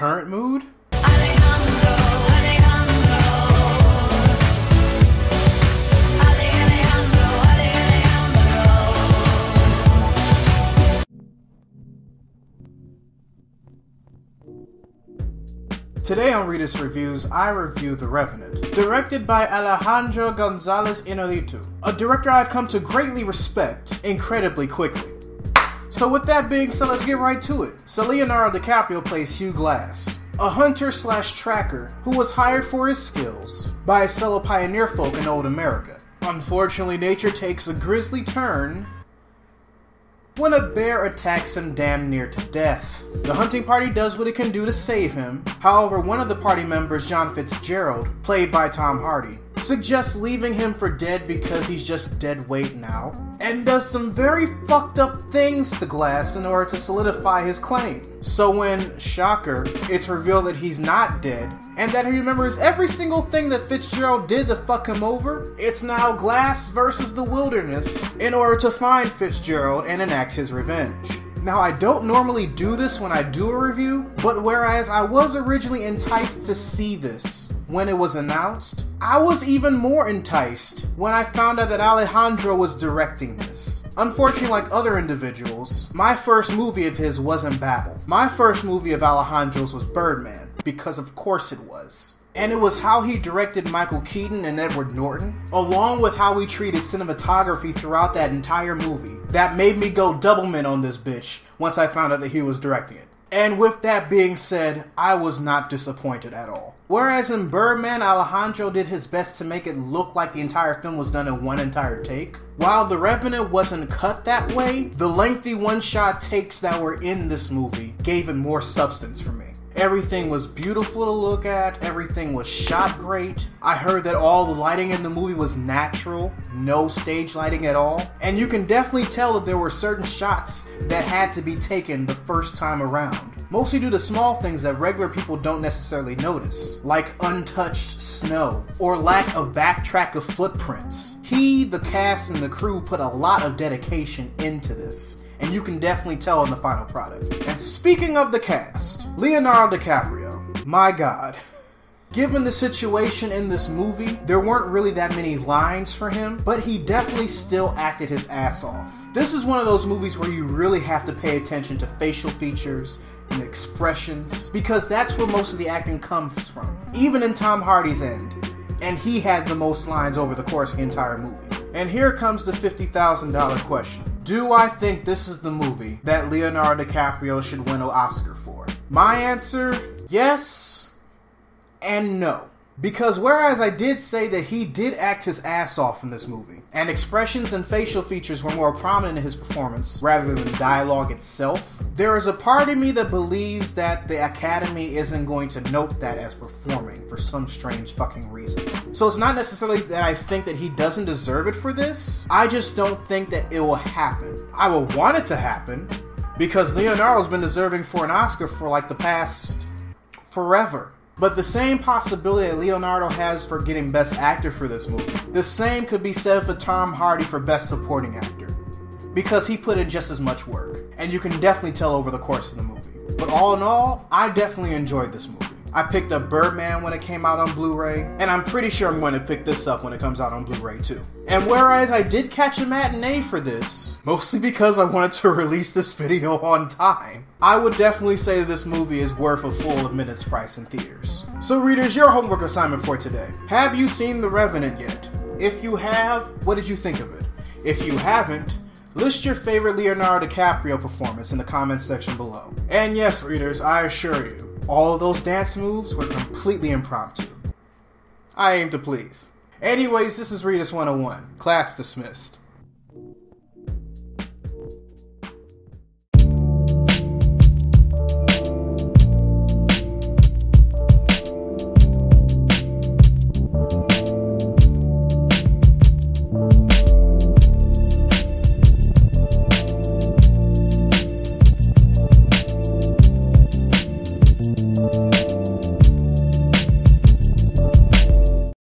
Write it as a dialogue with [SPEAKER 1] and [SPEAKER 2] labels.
[SPEAKER 1] current mood? Today on Readus Reviews, I review The Revenant, directed by Alejandro González Iñárritu, a director I've come to greatly respect incredibly quickly. So with that being said, let's get right to it. So Leonardo DiCaprio plays Hugh Glass, a hunter/tracker who was hired for his skills by his fellow pioneer folk in old America. Unfortunately, nature takes a grisly turn when a bear attacks him damn near to death. The hunting party does what it can do to save him. However, one of the party members, John Fitzgerald, played by Tom Hardy, suggests leaving him for dead because he's just dead weight now, and does some very fucked up things to Glass in order to solidify his claim. So when, shocker, it's revealed that he's not dead, and that he remembers every single thing that Fitzgerald did to fuck him over, it's now Glass versus the wilderness in order to find Fitzgerald and enact his revenge. Now, I don't normally do this when I do a review, but whereas I was originally enticed to see this when it was announced, I was even more enticed when I found out that Alejandro was directing this. Unfortunately, like other individuals, my first movie of his wasn't Babel. My first movie of Alejandro's was Birdman, because of course it was. And it was how he directed Michael Keaton and Edward Norton, along with how he treated cinematography throughout that entire movie, that made me go double mint on this bitch once I found out that he was directing it. And with that being said, I was not disappointed at all. Whereas in Birdman, Alejandro did his best to make it look like the entire film was done in one entire take, while The Revenant wasn't cut that way, the lengthy one-shot takes that were in this movie gave it more substance for me. Everything was beautiful to look at, everything was shot great. I heard that all the lighting in the movie was natural, no stage lighting at all. And you can definitely tell that there were certain shots that had to be taken the first time around. Mostly due to small things that regular people don't necessarily notice, like untouched snow, or lack of backtrack of footprints. He, the cast, and the crew put a lot of dedication into this, and you can definitely tell in the final product. And speaking of the cast, Leonardo DiCaprio, my god. Given the situation in this movie, there weren't really that many lines for him, but he definitely still acted his ass off. This is one of those movies where you really have to pay attention to facial features and expressions, because that's where most of the acting comes from, even in Tom Hardy's end. And he had the most lines over the course of the entire movie. And here comes the $50,000 question. Do I think this is the movie that Leonardo DiCaprio should win an Oscar for? My answer, yes and no. Because whereas I did say that he did act his ass off in this movie, and expressions and facial features were more prominent in his performance rather than dialogue itself, there is a part of me that believes that the Academy isn't going to note that as performing for some strange fucking reason. So it's not necessarily that I think that he doesn't deserve it for this, I just don't think that it will happen. I will want it to happen, because Leonardo's been deserving for an Oscar for like the past forever. But the same possibility that Leonardo has for getting Best Actor for this movie, the same could be said for Tom Hardy for Best Supporting Actor. Because he put in just as much work, and you can definitely tell over the course of the movie. But all in all, I definitely enjoyed this movie. I picked up Birdman when it came out on Blu-ray, and I'm pretty sure I'm going to pick this up when it comes out on Blu-ray too. And whereas I did catch a matinee for this, mostly because I wanted to release this video on time, I would definitely say this movie is worth a full minutes price in theaters. So readers, your homework assignment for today. Have you seen The Revenant yet? If you have, what did you think of it? If you haven't, list your favorite Leonardo DiCaprio performance in the comments section below. And yes, readers, I assure you, all of those dance moves were completely impromptu. I aim to please. Anyways, this is Readus 101. Class dismissed.